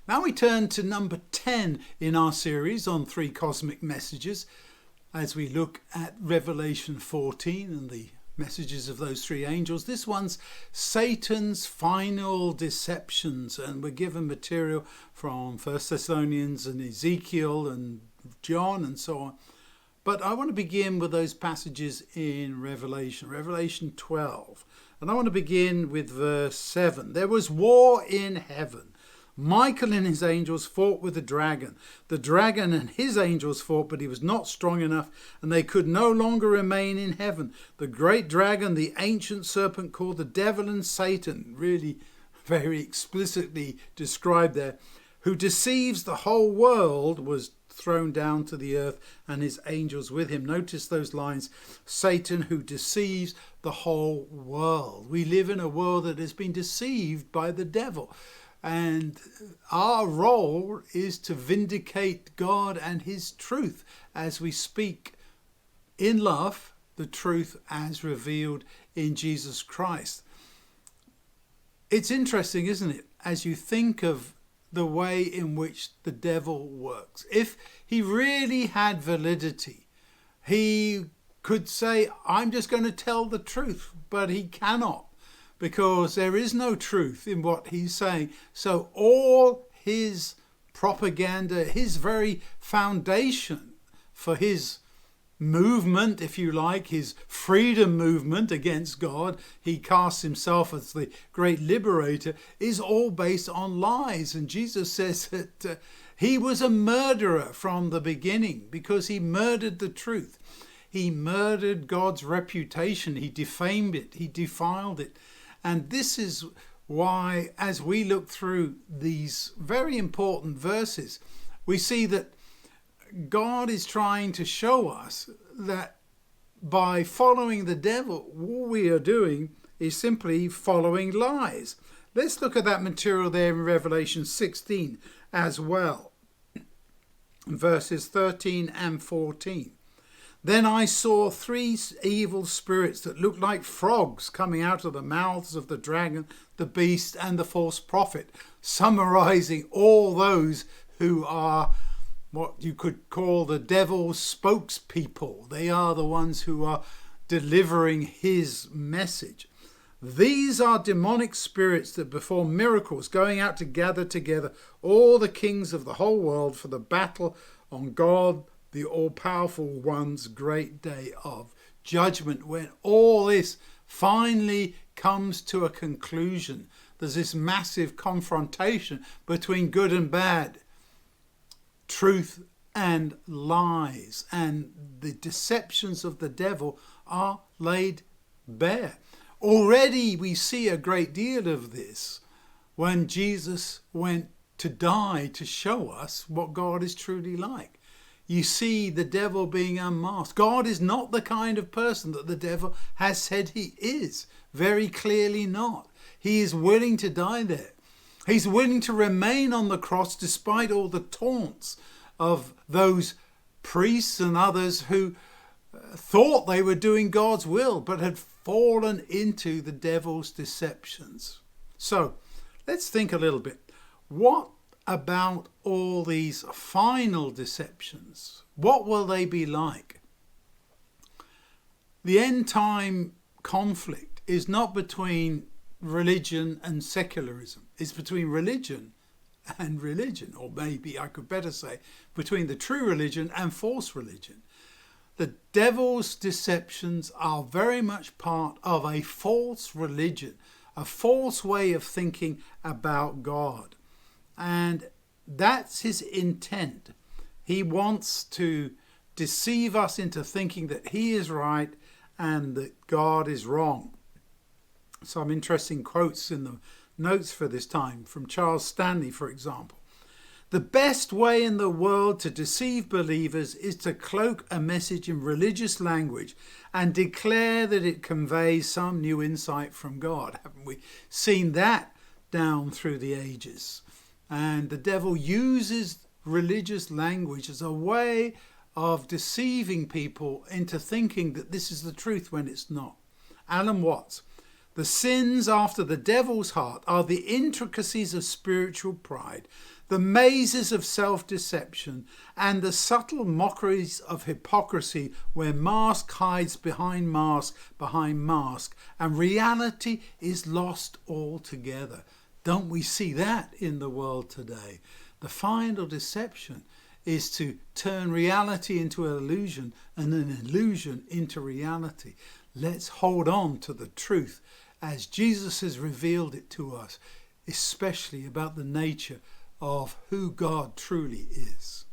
Now we turn to number 10 in our series on 3 cosmic messages as we look at Revelation 14 and the messages of those 3 angels. This one's Satan's final deceptions, and we're given material from 1 Thessalonians and Ezekiel and John and so on. But I want to begin with those passages in Revelation 12. And I want to begin with verse 7. There was war in heaven. Michael and his angels fought with the dragon. The dragon and his angels fought, but he was not strong enough, and they could no longer remain in heaven. The great dragon, the ancient serpent called the devil and Satan, really very explicitly described there, who deceives the whole world, was thrown down to the earth, and his angels with him. Notice those lines, Satan who deceives the whole world. We live in a world that has been deceived by the devil. And our role is to vindicate God and his truth as we speak in love the truth as revealed in Jesus Christ. It's interesting, isn't it, as you think of the way in which the devil works. If he really had validity, he could say, I'm just going to tell the truth, but he cannot, because there is no truth in what he's saying. So all his propaganda, his very foundation for his movement, if you like, his freedom movement against God, he casts himself as the great liberator, is all based on lies. And Jesus says that he was a murderer from the beginning because he murdered the truth. He murdered God's reputation. He defamed it. He defiled it. And this is why, as we look through these very important verses, we see that God is trying to show us that by following the devil, all we are doing is simply following lies. Let's look at that material there in Revelation 16 as well, verses 13 and 14. Then I saw 3 evil spirits that looked like frogs coming out of the mouths of the dragon, the beast, and the false prophet, summarizing all those who are what you could call the devil's spokespeople. They are the ones who are delivering his message. These are demonic spirits that perform miracles, going out to gather together all the kings of the whole world for the battle on God, the all-powerful one's great day of judgment, when all this finally comes to a conclusion. There's this massive confrontation between good and bad, truth and lies, and the deceptions of the devil are laid bare. Already we see a great deal of this when Jesus went to die to show us what God is truly like. You see the devil being unmasked. God is not the kind of person that the devil has said he is. Very clearly not. He is willing to die there. He's willing to remain on the cross despite all the taunts of those priests and others who thought they were doing God's will but had fallen into the devil's deceptions. So let's think a little bit. What about all these final deceptions? What will they be like? The end time conflict is not between religion and secularism. It's between religion and religion, or maybe I could better say between the true religion and false religion. The devil's deceptions are very much part of a false religion, a false way of thinking about God. And that's his intent. He wants to deceive us into thinking that he is right and that God is wrong. Some interesting quotes in the notes for this time from Charles Stanley, for example. The best way in the world to deceive believers is to cloak a message in religious language and declare that it conveys some new insight from God. Haven't we seen that down through the ages? And the devil uses religious language as a way of deceiving people into thinking that this is the truth when it's not. Alan Watts. The sins after the devil's heart are the intricacies of spiritual pride, the mazes of self-deception, and the subtle mockeries of hypocrisy where mask hides behind mask, and reality is lost altogether. Don't we see that in the world today? The final deception is to turn reality into an illusion and an illusion into reality. Let's hold on to the truth as Jesus has revealed it to us, especially about the nature of who God truly is.